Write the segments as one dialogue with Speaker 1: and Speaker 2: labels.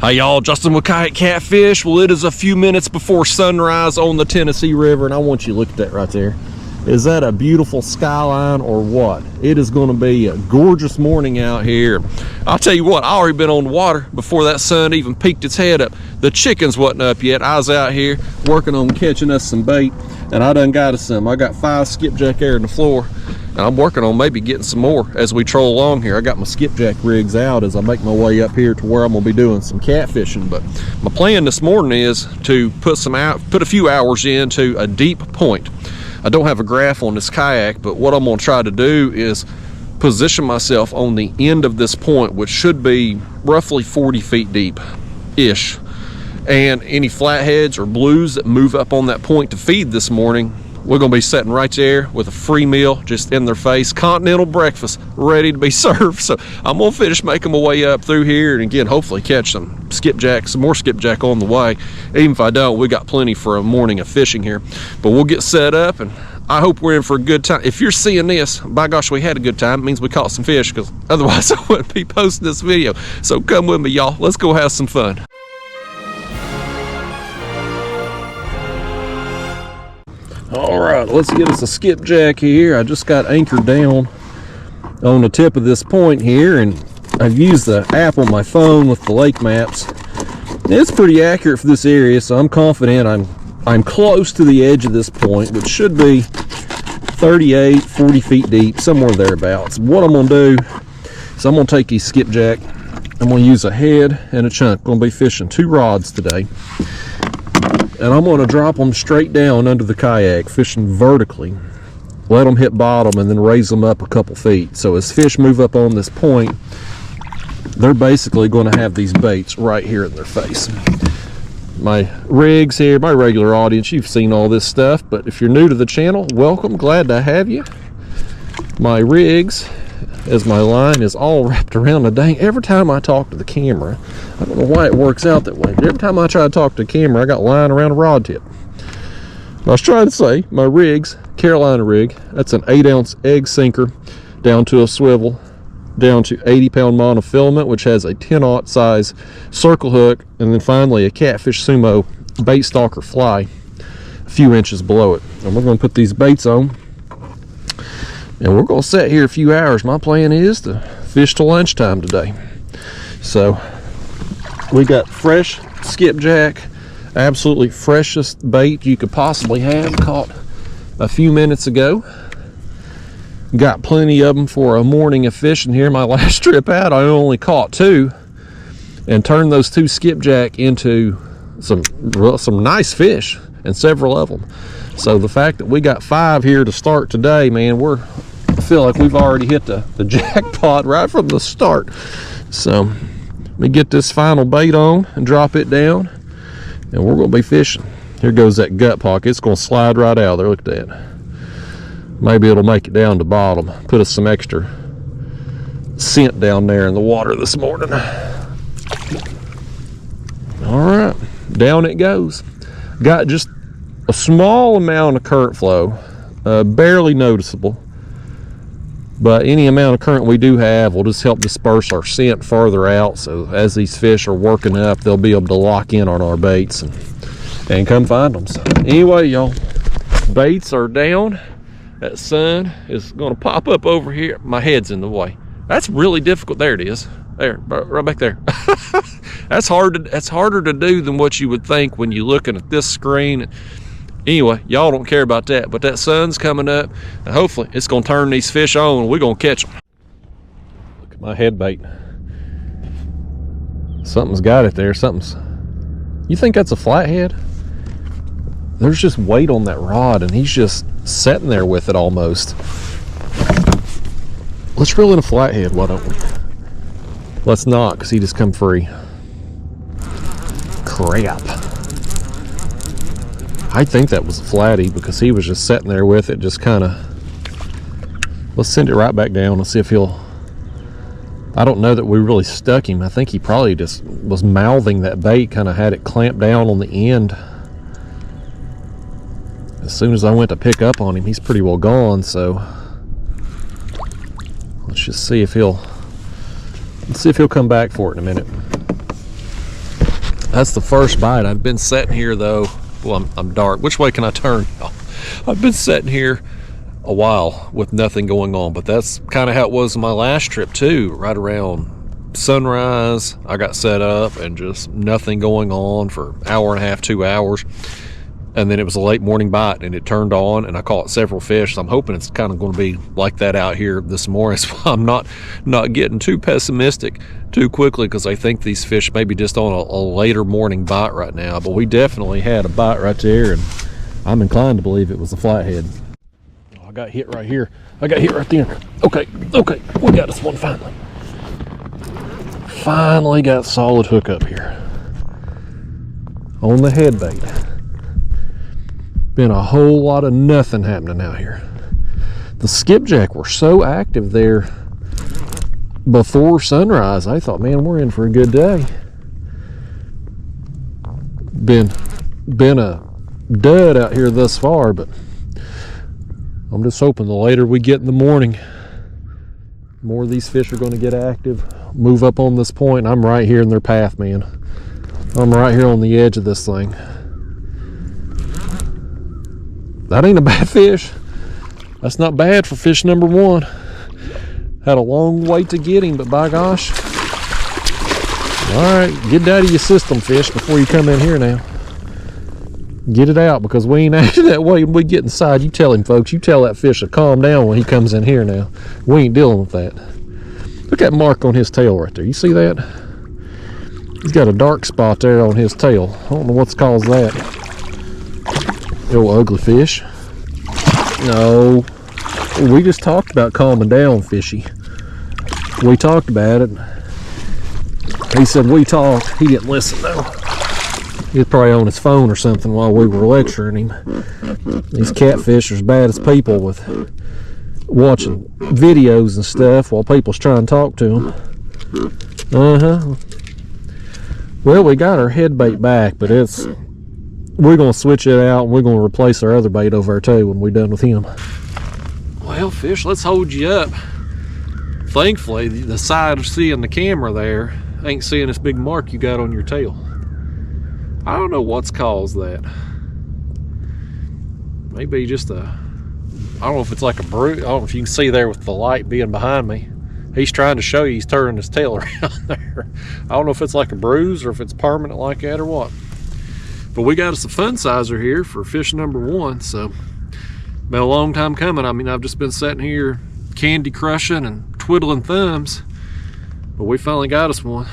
Speaker 1: Hi y'all, Justin with Kayak Catfish. Well, it is a few minutes before sunrise on the Tennessee River, and I want you to look at that right there. Is that a beautiful skyline or what? It is going to be a gorgeous morning out here. I'll tell you what, I already been on the water before that sun even peeked its head up. The chickens wasn't up yet. I was out here working on catching us some bait, and I done got us some. I got 5 skipjack there in the floor, and I'm working on maybe getting some more as we troll along here. I got my skipjack rigs out as I make my way up here to where I'm gonna be doing some catfishing. But my plan this morning is to put a few hours into a deep point. I don't have a graph on this kayak, but what I'm gonna try to do is position myself on the end of this point, which should be roughly 40 feet deep ish. And any flatheads or blues that move up on that point to feed this morning, we're gonna be sitting right there with a free meal just in their face, continental breakfast ready to be served. So I'm gonna finish making my way up through here, and again, hopefully catch some more skipjack on the way. Even if I don't, we got plenty for a morning of fishing here. But we'll get set up, and I hope we're in for a good time. If you're seeing this, by gosh, we had a good time. It means we caught some fish, because otherwise I wouldn't be posting this video. So come with me, y'all. Let's go have some fun. All right, let's get us a skipjack here. I just got anchored down on the tip of this point here, and I've used the app on my phone with the lake maps. It's pretty accurate for this area, so I'm confident I'm close to the edge of this point, which should be 38, 40 feet deep, somewhere thereabouts. What I'm gonna do is I'm gonna take these skipjack. I'm gonna use a head and a chunk. I'm gonna be fishing 2 rods today. And I'm going to drop them straight down under the kayak, fishing vertically. Let them hit bottom and then raise them up a couple feet. So as fish move up on this point, they're basically going to have these baits right here in their face. My rigs here, my regular audience, you've seen all this stuff, but if you're new to the channel, welcome, glad to have you. My rigs, as my line is all wrapped around the dang. Every time I talk to the camera, I don't know why it works out that way, but every time I try to talk to the camera, I got line around a rod tip. I was trying to say, my rig's Carolina rig. That's an 8-ounce egg sinker down to a swivel, down to 80-pound monofilament, which has a 10-aught size circle hook, and then finally a Catfish Sumo bait stalker fly a few inches below it. And we're going to put these baits on, and we're going to sit here a few hours. My plan is to fish till lunchtime today. So we got fresh skipjack, absolutely freshest bait you could possibly have, caught a few minutes ago. Got plenty of them for a morning of fishing here. My last trip out, I only caught 2 and turned those 2 skipjack into some nice fish, and several of them. So the fact that we got 5 here to start today, man, I feel like we've already hit the jackpot right from the start. So let me get this final bait on and drop it down, and we're going to be fishing. Here goes that gut pocket. It's going to slide right out there. Look at that. Maybe it'll make it down to bottom. Put us some extra scent down there in the water this morning. All right, down it goes. Got just a small amount of current flow, barely noticeable, but any amount of current we do have will just help disperse our scent farther out. So as these fish are working up, they'll be able to lock in on our baits and come find them. So anyway, y'all, baits are down. That sun is going to pop up over here. My head's in the way. That's really difficult. There it is. There, right back there. That's harder to do than what you would think when you're looking at this screen. Anyway, y'all don't care about that, but that sun's coming up, and hopefully it's going to turn these fish on, and we're going to catch them. Look at my head bait. Something's got it there. You think that's a flathead? There's just weight on that rod, and he's just sitting there with it almost. Let's reel in a flathead, why don't we? Let's not, because he just come free. Crap. I think that was a flatty, because he was just sitting there with it, just kind of. Let's send it right back down and see if he'll. I don't know that we really stuck him. I think he probably just was mouthing that bait, kind of had it clamped down on the end. As soon as I went to pick up on him, he's pretty well gone. So let's just see if he'll come back for it in a minute. That's the first bite. I've been sitting here though. Well, I'm dark. Which way can I turn? I've been sitting here a while with nothing going on, but that's kind of how it was on my last trip too. Right around sunrise, I got set up and just nothing going on for an hour and a half, 2 hours. And then it was a late morning bite and it turned on and I caught several fish. So I'm hoping it's kind of going to be like that out here this morning. So I'm not getting too pessimistic too quickly, because I think these fish may be just on a later morning bite right now. But we definitely had a bite right there, and I'm inclined to believe it was a flathead. Oh, I got hit right here. I got hit right there. Okay, we got this one finally. Finally got solid hook up here on the head bait. Been a whole lot of nothing happening out here. The skipjack were so active there before sunrise. I thought, man, we're in for a good day. Been a dud out here thus far, but I'm just hoping the later we get in the morning, more of these fish are going to get active, move up on this point. I'm right here in their path, man. I'm right here on the edge of this thing. That ain't a bad fish. That's not bad for fish number one. Had a long wait to get him, but by gosh. All right, get it out of your system, fish, before you come in here now. Get it out, because we ain't acting that way when we get inside. You tell him, folks. You tell that fish to calm down when he comes in here now. We ain't dealing with that. Look at that mark on his tail right there. You see that? He's got a dark spot there on his tail. I don't know what's caused that. Oh, ugly fish. No. We just talked about calming down, fishy. We talked about it. He said we talked. He didn't listen though. He was probably on his phone or something while we were lecturing him. These catfish are as bad as people with watching videos and stuff while people's trying to talk to them. Well, we got our head bait back, but we're going to switch it out and we're going to replace our other bait over there too when we're done with him. Well, fish, let's hold you up. Thankfully, the side of seeing the camera there ain't seeing this big mark you got on your tail. I don't know what's caused that. Maybe just I don't know if it's like a bruise. I don't know if you can see there with the light being behind me. He's trying to show you he's turning his tail around there. I don't know if it's like a bruise or if it's permanent like that or what. But we got us a fun sizer here for fish number one, so been a long time coming. I mean, I've just been sitting here candy crushing and twiddling thumbs, but we finally got us one.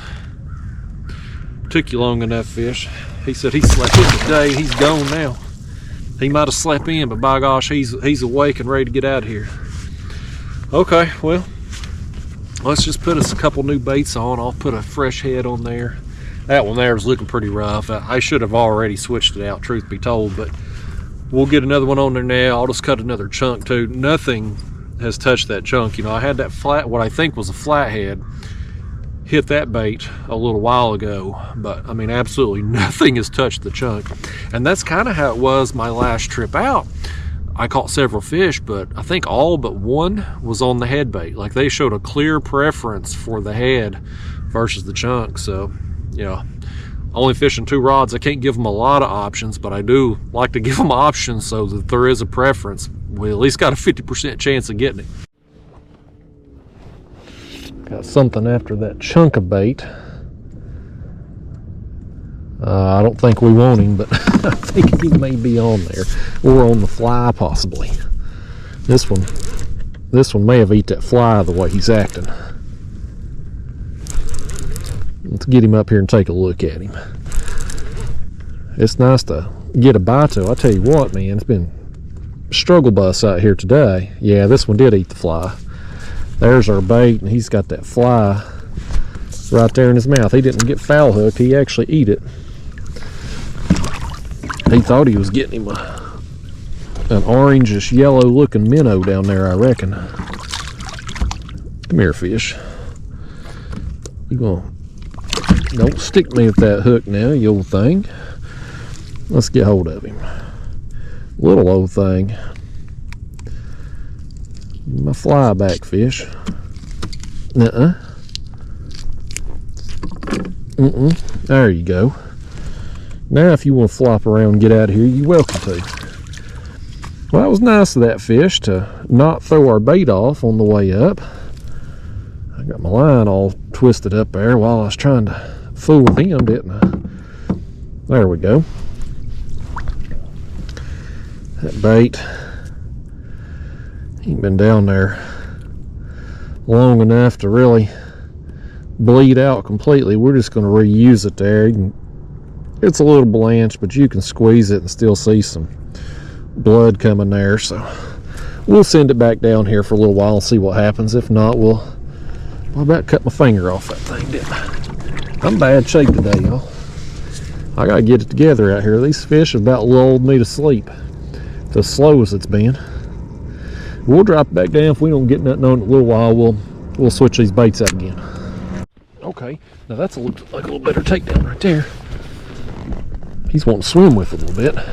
Speaker 1: Took you long enough, fish. He said he slept in today. He's gone now. He might have slept in, but by gosh, he's awake and ready to get out of here. Okay, well, let's just put us a couple new baits on. I'll put a fresh head on there. That one there was looking pretty rough. I should have already switched it out, truth be told, but we'll get another one on there now. I'll just cut another chunk too. Nothing has touched that chunk. You know, I had that what I think was a flathead, hit that bait a little while ago, but I mean, absolutely nothing has touched the chunk. And that's kind of how it was my last trip out. I caught several fish, but I think all but one was on the head bait. Like, they showed a clear preference for the head versus the chunk. So, you know, only fishing 2 rods, I can't give them a lot of options, but I do like to give them options so that there is a preference. We at least got a 50% chance of getting it. Got something after that chunk of bait. I don't think we want him, but I think he may be on there, or on the fly possibly. This one may have eat that fly the way he's acting. Let's get him up here and take a look at him. It's nice to get a bite to. I tell you what, man, it's been struggle bus out here today. Yeah, this one did eat the fly. There's our bait, and he's got that fly right there in his mouth. He didn't get foul hooked, he actually ate it. He thought he was getting him an orangish yellow looking minnow down there, I reckon. Come here, fish. Don't stick me with that hook now, you old thing. Let's get hold of him. Little old thing. My flyback fish. There you go. Now if you want to flop around and get out of here, you're welcome to. Well, that was nice of that fish to not throw our bait off on the way up. I got my line all twisted up there while I was trying to fool with him, didn't I? There we go. That bait ain't been down there long enough to really bleed out completely. We're just going to reuse it there. It's a little blanched, but you can squeeze it and still see some blood coming there. So we'll send it back down here for a little while and see what happens. If not, I about cut my finger off that thing, didn't I? I'm in bad shape today, y'all. I gotta get it together out here. These fish have about lulled me to sleep. The slow as it's been. We'll drop it back down. If we don't get nothing on it in a little while, we'll switch these baits out again. Okay, now that's like a little better takedown right there. He's wanting to swim with it a little bit.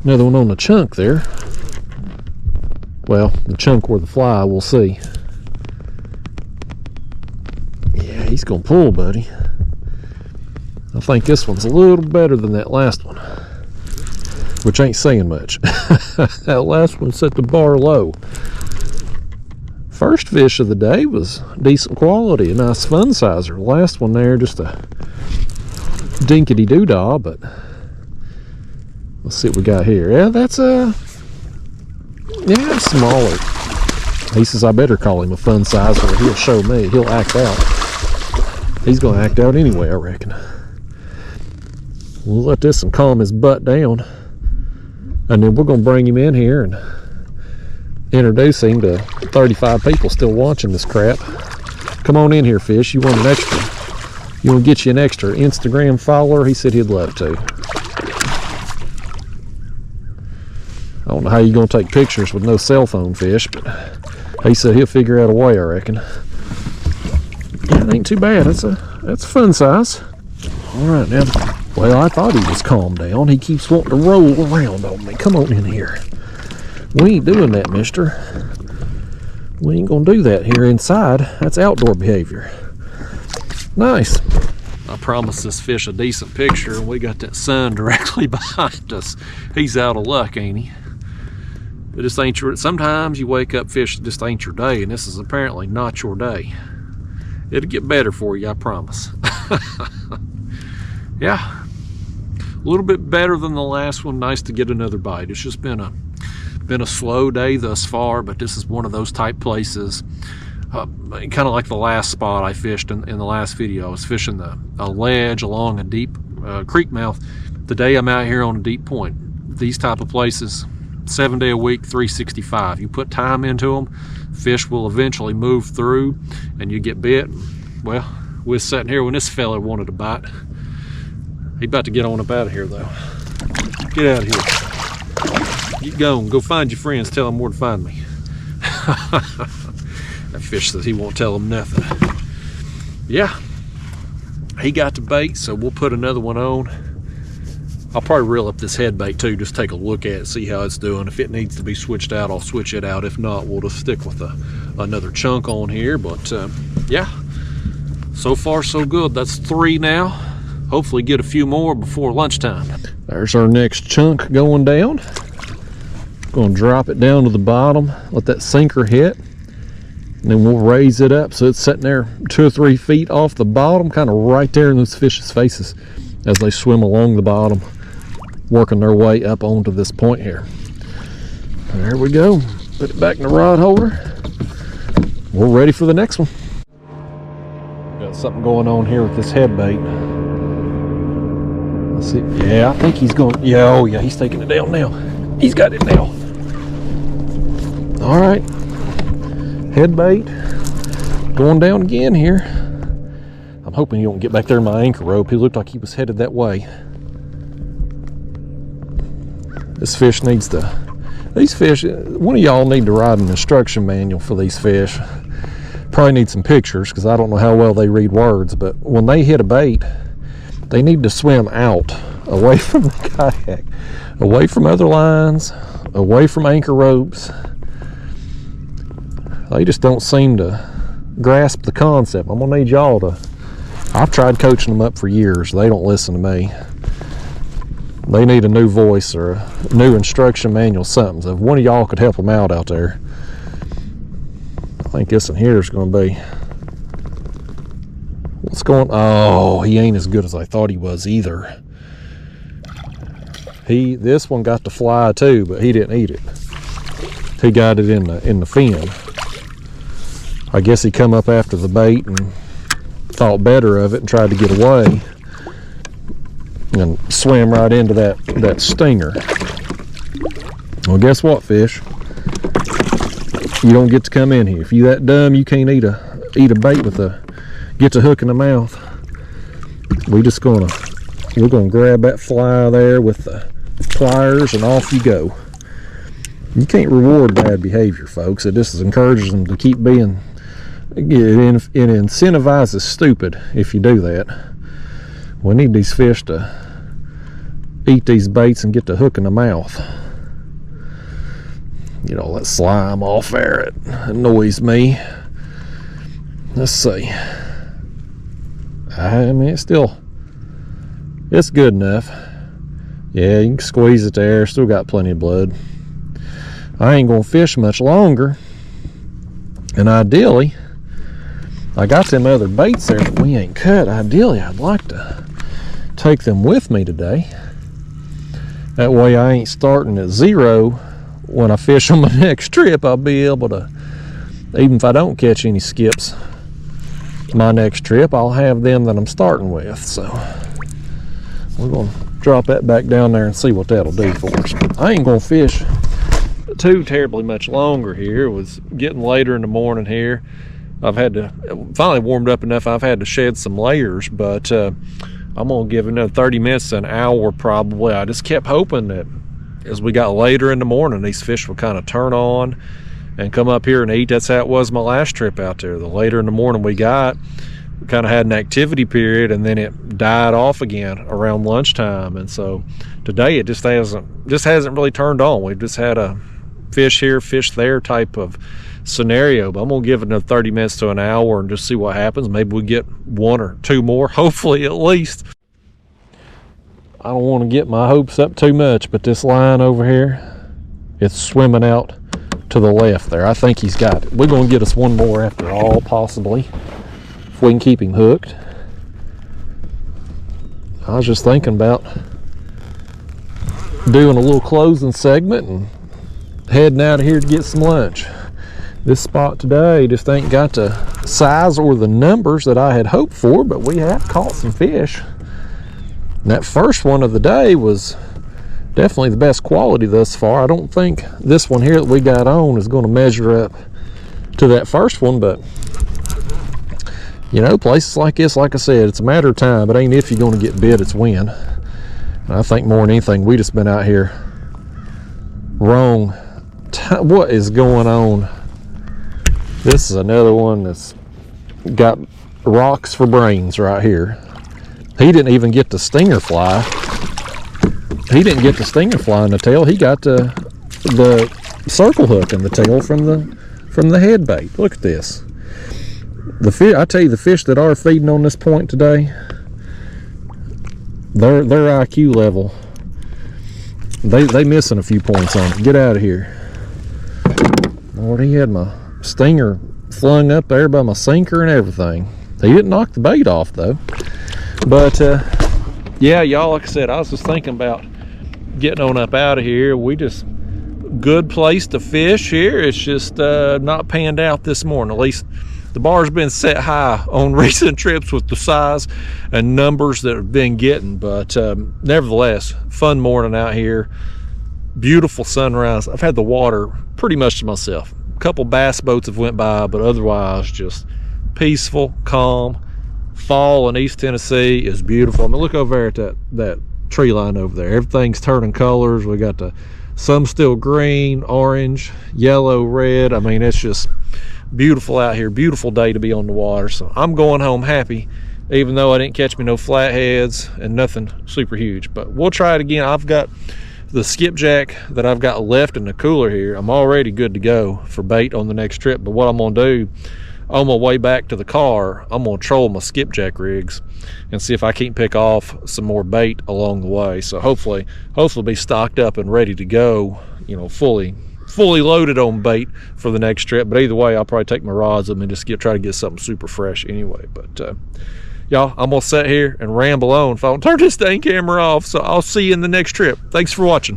Speaker 1: Another one on the chunk there. Well, the chunk or the fly, we'll see. Yeah, he's gonna pull, buddy. I think this one's a little better than that last one, which ain't saying much. That last one set the bar low. First fish of the day was decent quality, a nice fun sizer. The last one there, just a dinkity doodah, but let's see what we got here. Yeah, that's smaller. He says I better call him a fun sizer or he'll show me. He'll act out. He's gonna act out anyway, I reckon. We'll let this one calm his butt down, and then we're gonna bring him in here and introduce him to 35 people still watching this crap. Come on in here, fish. You want an extra? You want to get you an extra Instagram follower? He said he'd love to. I don't know how you're going to take pictures with no cell phone, fish, but he said he'll figure out a way, I reckon. Yeah, it ain't too bad. That's a fun size. All right, now, well, I thought he was calmed down. He keeps wanting to roll around on me. Come on in here. We ain't doing that, mister. We ain't gonna do that here inside. That's outdoor behavior. Nice. I promised this fish a decent picture, and we got that sun directly behind us. He's out of luck, ain't he? It just ain't your, sometimes you wake up, fish, it just ain't your day, and this is apparently not your day. It'll get better for you, I promise. Yeah, a little bit better than the last one. Nice to get another bite. It's just been a slow day thus far, but this is one of those type places, kind of like the last spot I fished in the last video. I was fishing a ledge along a deep creek mouth. Today I'm out here on a deep point. These type of places, 7 day a week, 365. You put time into them, fish will eventually move through and you get bit. Well, we're sitting here when this fella wanted to bite. He about to get on up out of here though. Get out of here. Get going. Go find your friends. Tell them where to find me. That fish says he won't tell them nothing. Yeah. He got the bait, so we'll put another one on. I'll probably reel up this head bait too, just take a look at it, see how it's doing. If it needs to be switched out, I'll switch it out. If not, we'll just stick with another chunk on here. But yeah, so far so good. That's 3 now. Hopefully get a few more before lunchtime. There's our next chunk going down. Going to drop it down to the bottom, let that sinker hit, and then we'll raise it up so it's sitting there 2 or 3 feet off the bottom, kind of right there in those fish's faces as they swim along the bottom, working their way up onto this point here. There we go. Put it back in the rod holder. We're ready for the next one. Got something going on here with this head bait. Let's see. Yeah, I think he's going. Yeah, oh yeah, he's taking it down now. He's got it now. All right, head bait going down again here. I'm hoping he don't get back there in my anchor rope. He looked like he was headed that way. This fish needs to, these fish, one of y'all need to write an instruction manual for these fish. Probably need some pictures because I don't know how well they read words, but when they hit a bait, they need to swim out, away from the kayak, away from other lines, away from anchor ropes. They just don't seem to grasp the concept. I'm gonna need y'all to, I've tried coaching them up for years. They don't listen to me. They need a new voice or a new instruction manual, something. So if one of y'all could help them out there, I think this one here is going to be. What's going? Oh, he ain't as good as I thought he was either. This one got to fly too, but he didn't eat it. He got it in the fin. I guess he come up after the bait and thought better of it and tried to get away and swam right into that stinger. Well, guess what, fish? You don't get to come in here. If you that dumb, you can't eat a bait with gets a hook in the mouth. We're gonna grab that fly there with the pliers and off you go. You can't reward bad behavior, folks. It just encourages them to keep being. It incentivizes stupid if you do that. We need these fish to eat these baits and get the hook in the mouth. You know, that slime off there, it annoys me. Let's see. I mean, it's good enough. Yeah, you can squeeze it there. Still got plenty of blood. I ain't gonna fish much longer. And ideally, I got them other baits there that we ain't cut. Ideally, I'd like to take them with me today. That way I ain't starting at zero when I fish on my next trip. I'll be able to, even if I don't catch any skips my next trip, I'll have them that I'm starting with. So we're gonna drop that back down there and see what that'll do for us. I ain't gonna fish too terribly much longer here. It was getting later in the morning here. I've had to, finally warmed up enough, I've had to shed some layers, but I'm gonna give another 30 minutes to an hour probably. I just kept hoping that as we got later in the morning, these fish would kind of turn on and come up here and eat. That's how it was my last trip out there. The later in the morning we got, we kind of had an activity period, and then it died off again around lunchtime. And so today it just hasn't really turned on. We've just had a fish here, fish there type of scenario. But I'm gonna give it another 30 minutes to an hour and just see what happens. Maybe we get one or two more, hopefully at least. I don't want to get my hopes up too much, but this line over here, it's swimming out to the left there. I think he's got it. We're gonna get us one more after all, possibly, if we can keep him hooked. I was just thinking about doing a little closing segment and heading out of here to get some lunch. This spot today just ain't got the size or the numbers that I had hoped for, but we have caught some fish. And that first one of the day was definitely the best quality thus far. I don't think this one here that we got on is going to measure up to that first one, but you know, places like this, like I said, it's a matter of time. It ain't if you're going to get bit, it's when. And I think more than anything, we just been out here wrong. What is going on? This is another one that's got rocks for brains right here. He didn't even get the stinger fly. He didn't get the stinger fly in the tail. He got the circle hook in the tail from the head bait. Look at this. The fish, I tell you, the fish that are feeding on this point today, their IQ level, they missing a few points on it. Get out of here. Lord, he had my stinger flung up there by my sinker and everything. He didn't knock the bait off though. But yeah, y'all, like I said, I was just thinking about getting on up out of here. Good place to fish here. It's just not panned out this morning. At least the bar's been set high on recent trips with the size and numbers that have been getting. But nevertheless, fun morning out here. Beautiful sunrise. I've had the water pretty much to myself. A couple bass boats have went by, but otherwise just peaceful, calm. Fall in East Tennessee is beautiful. I mean, look over there at that tree line over there. Everything's turning colors. We got some still green, orange, yellow, red. I mean, it's just beautiful out here. Beautiful day to be on the water. So I'm going home happy, even though I didn't catch me no flatheads and nothing super huge. But we'll try it again. I've got the skipjack that I've got left in the cooler here. I'm already good to go for bait on the next trip. But what I'm gonna do, on my way back to the car, I'm gonna troll my skipjack rigs and see if I can't pick off some more bait along the way. So hopefully be stocked up and ready to go, you know, fully loaded on bait for the next trip. But either way, I'll probably take my rods with me and just try to get something super fresh anyway. But y'all, I'm gonna sit here and ramble on if I don't turn this dang camera off. So I'll see you in the next trip. Thanks for watching.